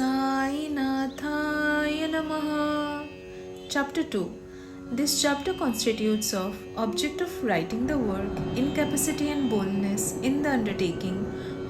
Sai Nathaya Namaha. Chapter 2. This chapter constitutes of object of writing the work, incapacity and boldness in the undertaking,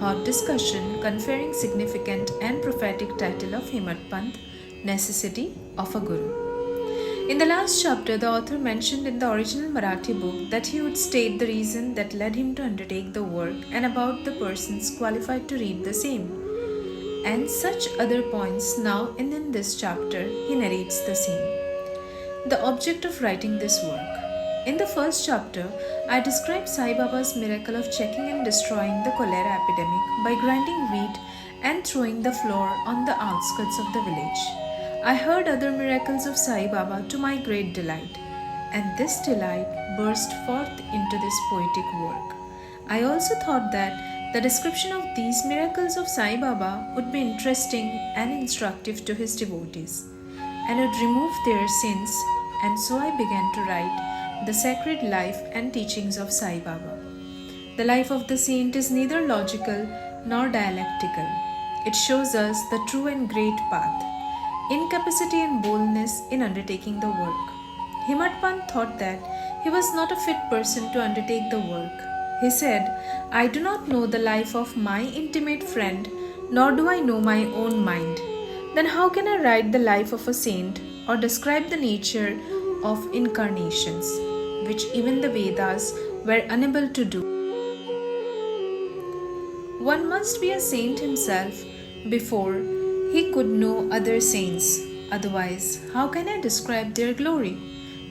hot discussion, conferring significant and prophetic title of Himat Panth, necessity of a Guru. In the last chapter, the author mentioned in the original Marathi book that he would state the reason that led him to undertake the work and about the persons qualified to read the same. And such other points now and in this chapter he narrates the same. The object of writing this work. In the first chapter, I described Sai Baba's miracle of checking and destroying the cholera epidemic by grinding wheat and throwing the flour on the outskirts of the village. I heard other miracles of Sai Baba to my great delight, and this delight burst forth into this poetic work. I also thought that the description of these miracles of Sai Baba would be interesting and instructive to his devotees, and would remove their sins, and so I began to write the sacred life and teachings of Sai Baba. The life of the saint is neither logical nor dialectical. It shows us the true and great path, incapacity and boldness in undertaking the work. Himat Panth thought that he was not a fit person to undertake the work. He said, I do not know the life of my intimate friend, nor do I know my own mind. Then how can I write the life of a saint or describe the nature of incarnations, which even the Vedas were unable to do? One must be a saint himself before he could know other saints. Otherwise, how can I describe their glory?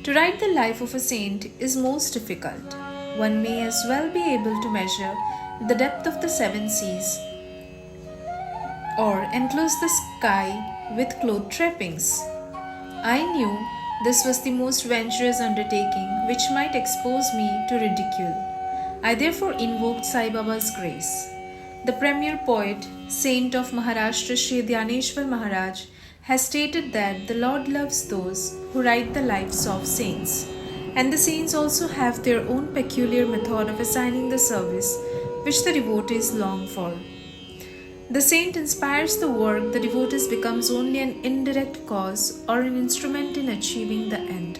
To write the life of a saint is most difficult. One may as well be able to measure the depth of the seven seas or enclose the sky with cloth trappings. I knew this was the most venturous undertaking which might expose me to ridicule. I therefore invoked Sai Baba's grace. The premier poet, saint of Maharashtra Shri Dhyaneshwar Maharaj, has stated that the Lord loves those who write the lives of saints. And the saints also have their own peculiar method of assigning the service which the devotees long for. The saint inspires the work, the devotees becomes only an indirect cause or an instrument in achieving the end.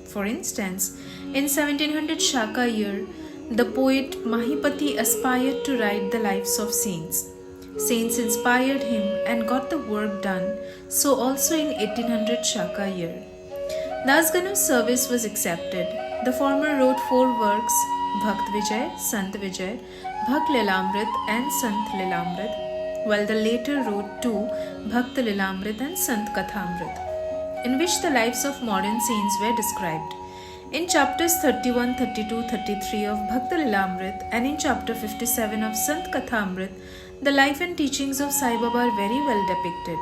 For instance, in 1700 Shaka year, the poet Mahipati aspired to write the lives of saints. Saints inspired him and got the work done, so also in 1800 Shaka year. Dasganu's service was accepted. The former wrote 4 works, Bhakt Vijay, Sant Vijay, Bhakt Lilamrit and Sant Lilamrit, while the later wrote 2, Bhakt Lilamrit and Sant Kathamrit, in which the lives of modern saints were described. In chapters 31, 32, 33 of Bhakt Lilamrit and in chapter 57 of Sant Kathamrit, the life and teachings of Sai Baba are very well depicted.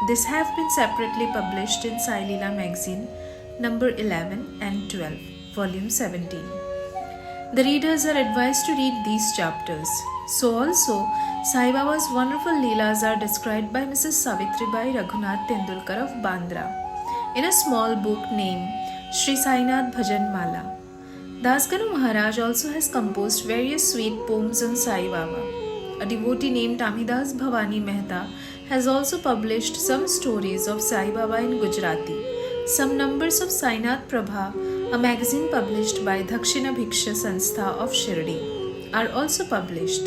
These have been separately published in Sai Leela magazine, number 11 and 12, volume 17. The readers are advised to read these chapters. So also, Sai Baba's wonderful Leelas are described by Mrs. Savitribai Raghunath Tendulkar of Bandra in a small book named Shri Sainath Bhajan Mala. Dasganu Maharaj also has composed various sweet poems on Sai Baba. A devotee named Amidas Bhavani Mehta has also published some stories of Sai Baba in Gujarati. Some numbers of Sainath Prabha, a magazine published by Dakshina Bhiksha Sanstha of Shirdi, are also published.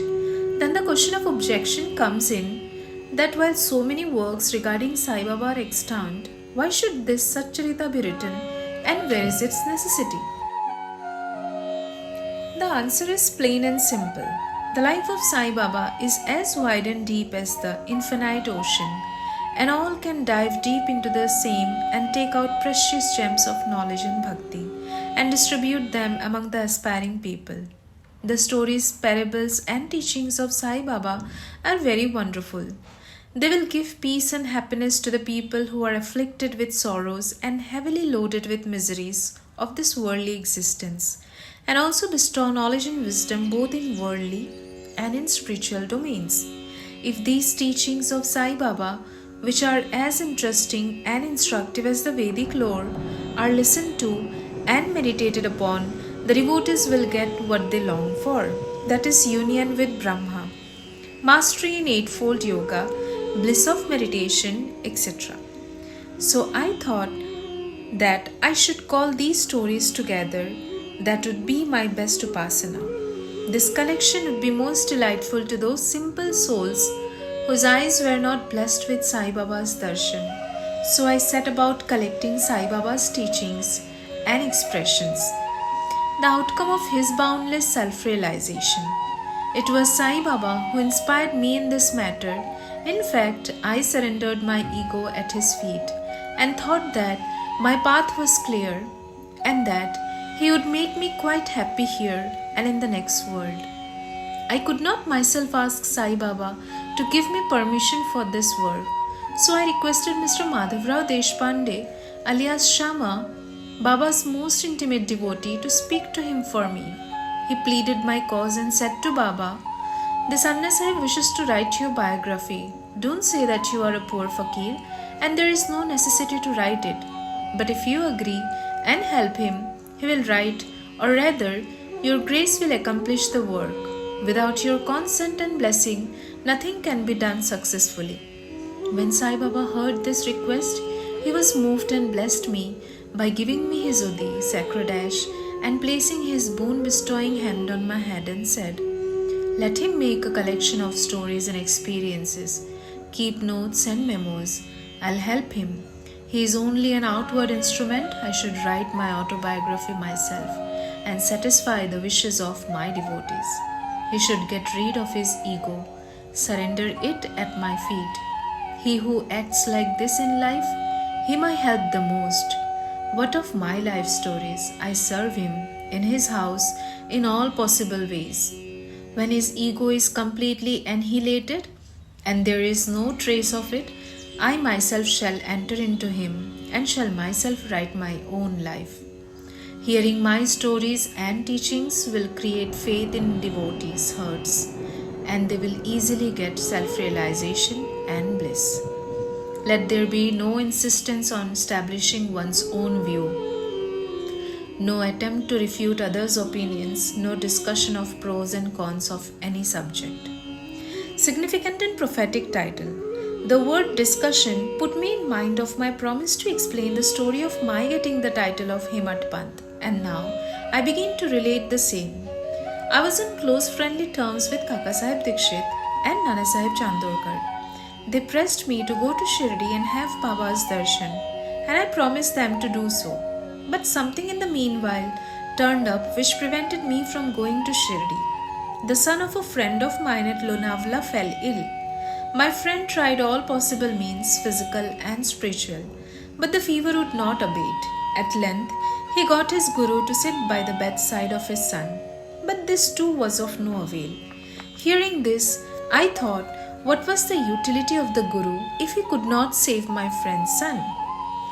Then the question of objection comes in that while so many works regarding Sai Baba are extant, why should this Satcharitra be written and where is its necessity? The answer is plain and simple. The life of Sai Baba is as wide and deep as the infinite ocean, and all can dive deep into the same and take out precious gems of knowledge and bhakti and distribute them among the aspiring people. The stories, parables and teachings of Sai Baba are very wonderful. They will give peace and happiness to the people who are afflicted with sorrows and heavily loaded with miseries of this worldly existence, and also bestow knowledge and wisdom both in worldly and in spiritual domains. If these teachings of Sai Baba, which are as interesting and instructive as the Vedic lore, are listened to and meditated upon, the devotees will get what they long for, that is union with Brahma. Mastery in Eightfold Yoga, bliss of meditation, etc. So I thought that I should call these stories together. That would be my best upasana. This collection would be most delightful to those simple souls whose eyes were not blessed with Sai Baba's darshan. So I set about collecting Sai Baba's teachings and expressions, the outcome of his boundless self-realization. It was Sai Baba who inspired me in this matter. In fact, I surrendered my ego at his feet and thought that my path was clear and that he would make me quite happy here and in the next world. I could not myself ask Sai Baba to give me permission for this work, so I requested Mr. Madhavrao Deshpande, alias Shama, Baba's most intimate devotee, to speak to him for me. He pleaded my cause and said to Baba, "This Anna Sahib wishes to write your biography. Don't say that you are a poor fakir and there is no necessity to write it. But if you agree and help him, he will write, or rather, your grace will accomplish the work. Without your consent and blessing, nothing can be done successfully." When Sai Baba heard this request, he was moved and blessed me by giving me his udi, sakradash, and placing his boon-bestowing hand on my head and said, "Let him make a collection of stories and experiences. Keep notes and memos. I'll help him. He is only an outward instrument. I should write my autobiography myself and satisfy the wishes of my devotees. He should get rid of his ego, surrender it at my feet. He who acts like this in life, him I help the most. What of my life stories? I serve him in his house in all possible ways. When his ego is completely annihilated and there is no trace of it, I myself shall enter into him and shall myself write my own life. Hearing my stories and teachings will create faith in devotees' hearts, and they will easily get self-realization and bliss. Let there be no insistence on establishing one's own view, no attempt to refute others' opinions, no discussion of pros and cons of any subject." Significant and prophetic title. The word discussion put me in mind of my promise to explain the story of my getting the title of Himat Pant, and now I begin to relate the same. I was on close friendly terms with Kaka Sahib Dikshit and Nana Sahib Chandorkar. They pressed me to go to Shirdi and have Baba's darshan, and I promised them to do so. But something in the meanwhile turned up which prevented me from going to Shirdi. The son of a friend of mine at Lonavala fell ill. My friend tried all possible means, physical and spiritual, but the fever would not abate. At length, he got his guru to sit by the bedside of his son, but this too was of no avail. Hearing this, I thought, what was the utility of the guru if he could not save my friend's son?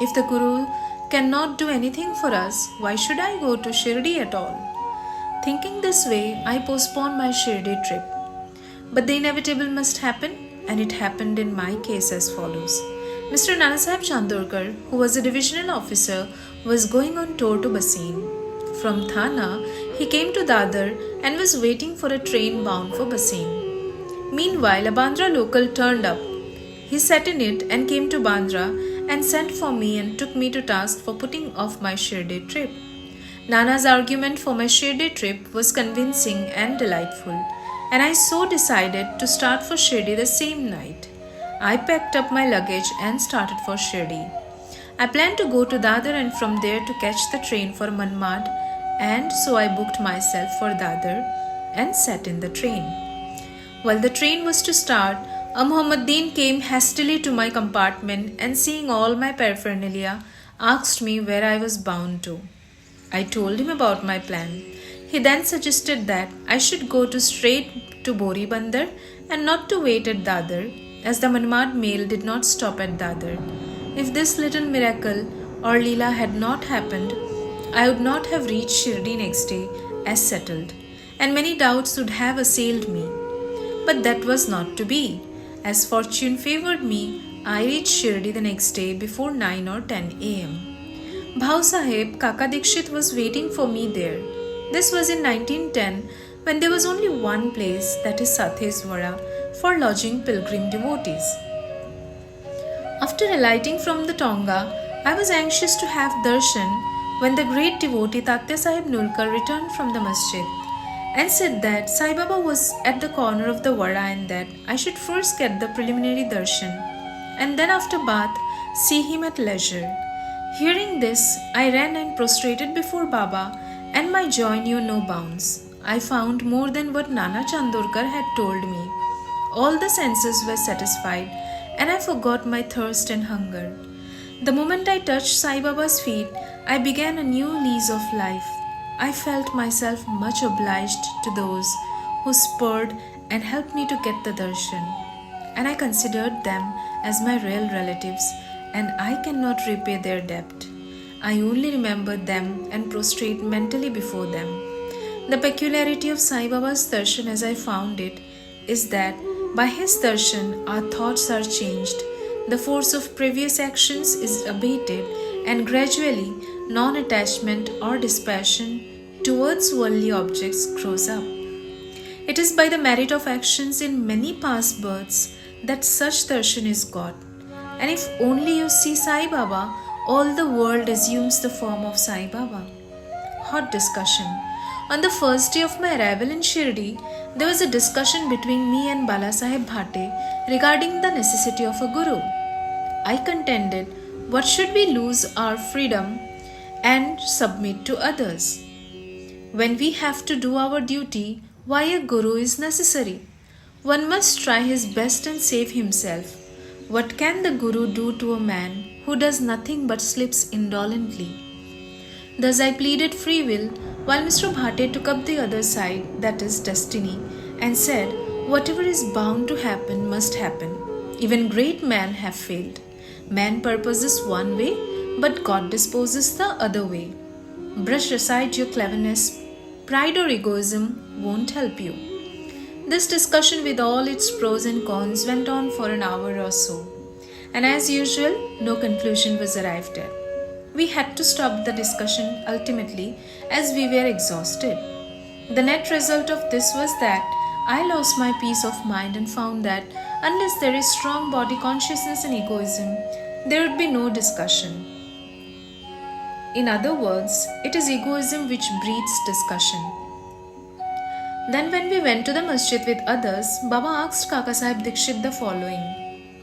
If the guru cannot do anything for us, why should I go to Shirdi at all? Thinking this way, I postponed my Shirdi trip. But the inevitable must happen, and it happened in my case as follows. Mr. Nana Sahib Chandorkar, who was a divisional officer, was going on tour to Bassein. From Thana, he came to Dadar and was waiting for a train bound for Bassein. Meanwhile, a Bandra local turned up. He sat in it and came to Bandra and sent for me and took me to task for putting off my Shirdi trip. Nana's argument for my Shirdi trip was convincing and delightful, and I so decided to start for Shirdi the same night. I packed up my luggage and started for Shirdi. I planned to go to Dadar and from there to catch the train for Manmad, and so I booked myself for Dadar and sat in the train. While the train was to start, a Muhammadin came hastily to my compartment and seeing all my paraphernalia, asked me where I was bound to. I told him about my plan. He then suggested that I should go straight to Bori Bandar and not to wait at Dadar, as the Manmad mail did not stop at Dadar. If this little miracle or Leela had not happened, I would not have reached Shirdi next day as settled, and many doubts would have assailed me. But that was not to be. As fortune favored me, I reached Shirdi the next day before 9 or 10 a.m. Bhau Sahib, Kaka Dikshit, was waiting for me there. This was in 1910, when there was only one place, that is Satheswara, for lodging pilgrim devotees. After alighting from the Tonga, I was anxious to have darshan when the great devotee Tatya Sahib Nulkar returned from the masjid and said that Sai Baba was at the corner of the Vada and that I should first get the preliminary darshan and then after bath see him at leisure. Hearing this, I ran and prostrated before Baba and my joy knew no bounds. I found more than what Nana Chandorkar had told me. All the senses were satisfied and I forgot my thirst and hunger. The moment I touched Sai Baba's feet, I began a new lease of life. I felt myself much obliged to those who spurred and helped me to get the darshan, and I considered them as my real relatives, and I cannot repay their debt. I only remember them and prostrate mentally before them. The peculiarity of Sai Baba's darshan as I found it is that by his darshan our thoughts are changed, the force of previous actions is abated, and gradually non-attachment or dispassion towards worldly objects grows up. It is by the merit of actions in many past births that such darshan is got. And if only you see Sai Baba, all the world assumes the form of Sai Baba. Hot discussion. On the first day of my arrival in Shirdi, there was a discussion between me and Bala Sahib Bhate regarding the necessity of a guru. I contended, what should we lose our freedom and submit to others? When we have to do our duty, why a guru is necessary? One must try his best and save himself. What can the guru do to a man who does nothing but sleeps indolently? Thus I pleaded free will, while Mr. Bhate took up the other side, that is destiny, and said, whatever is bound to happen must happen. Even great men have failed. Man purposes one way, but God disposes the other way. Brush aside your cleverness. Pride or egoism won't help you. This discussion with all its pros and cons went on for an hour or so, and as usual, no conclusion was arrived at. We had to stop the discussion ultimately as we were exhausted. The net result of this was that I lost my peace of mind and found that unless there is strong body consciousness and egoism, there would be no discussion. In other words, it is egoism which breeds discussion. Then when we went to the masjid with others, Baba asked Kaka Sahib Dikshit the following.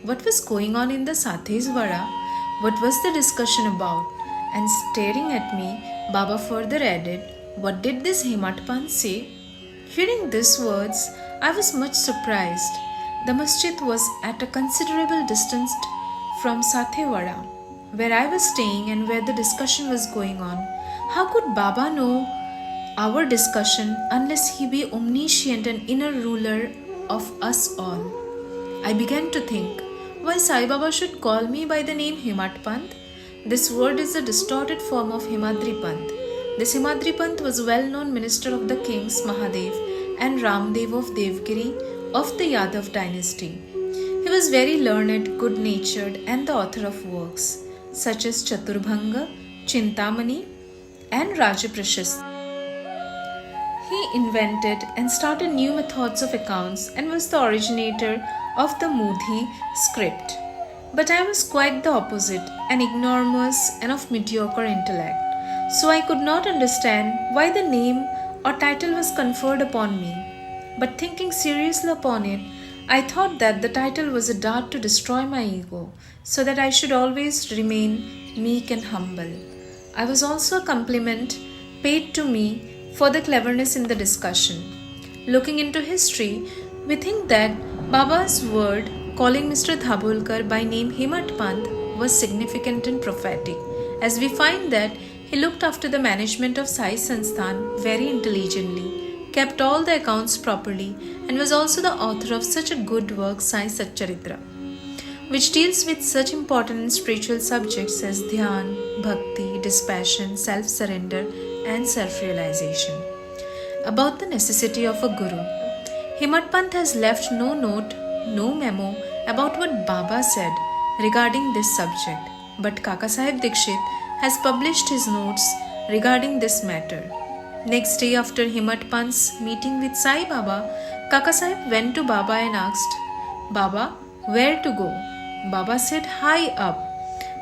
What was going on in the Sathis Vada? What was the discussion about? And staring at me, Baba further added, what did this Hematpan say? Hearing these words, I was much surprised. The masjid was at a considerable distance from Sathe Vada, where I was staying and where the discussion was going on. How could Baba know our discussion unless he be omniscient and inner ruler of us all? I began to think, why Sai Baba should call me by the name Himatpant? This word is a distorted form of Himadri Pant. This Himadri Pant was a well-known minister of the kings Mahadev and Ramdev of Devgiri of the Yadav dynasty. He was very learned, good-natured and the author of works such as Chaturbhanga, Chintamani and Rajaprashasti. He invented and started new methods of accounts and was the originator of the Mudhi script. But I was quite the opposite, an ignoramus and of mediocre intellect. So I could not understand why the name or title was conferred upon me. But thinking seriously upon it, I thought that the title was a dart to destroy my ego, so that I should always remain meek and humble. I was also a compliment paid to me for the cleverness in the discussion. Looking into history, we think that Baba's word calling Mr. Dhabulkar by name Himat Pant was significant and prophetic, as we find that he looked after the management of Sai Sansthan very intelligently, kept all the accounts properly, and was also the author of such a good work, Sai Satcharitra, which deals with such important and spiritual subjects as dhyan, bhakti, dispassion, self-surrender, and self-realization. About the necessity of a guru, Himat Pant has left no note, no memo about what Baba said regarding this subject, but Kaka Sahib Dikshit has published his notes regarding this matter. Next day after Himat Pant's meeting with Sai Baba, Kaka Sahib went to Baba and asked, Baba, where to go? Baba said, high up.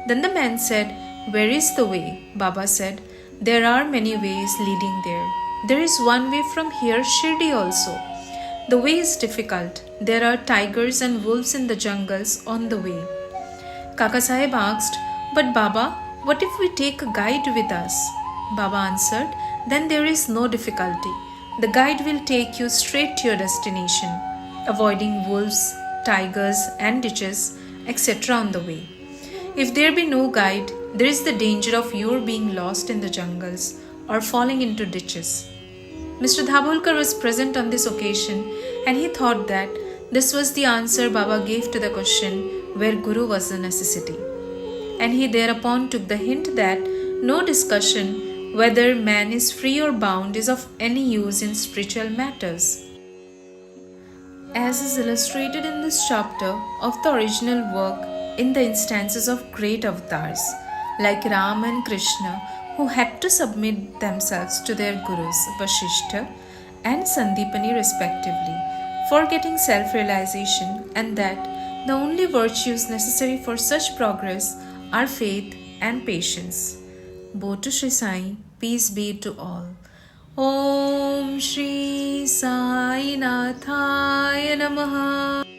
Then the man said, where is the way? Baba said, there are many ways leading there. There is one way from here, Shirdi also. The way is difficult. There are tigers and wolves in the jungles on the way. Kaka Sahib asked, but Baba, what if we take a guide with us? Baba answered, then there is no difficulty. The guide will take you straight to your destination, avoiding wolves, tigers, and ditches, etc. on the way. If there be no guide, there is the danger of your being lost in the jungles or falling into ditches. Mr. Dhabholkar was present on this occasion, and he thought that this was the answer Baba gave to the question where Guru was a necessity. And he thereupon took the hint that no discussion whether man is free or bound is of any use in spiritual matters. As is illustrated in this chapter of the original work in the instances of great avatars like Ram and Krishna, who had to submit themselves to their gurus Vasishtha and Sandipani respectively, for getting self-realization, and that the only virtues necessary for such progress are faith and patience. Bo to Shri Sai, peace be to all. Om Shri Sai Nathaya Namaha.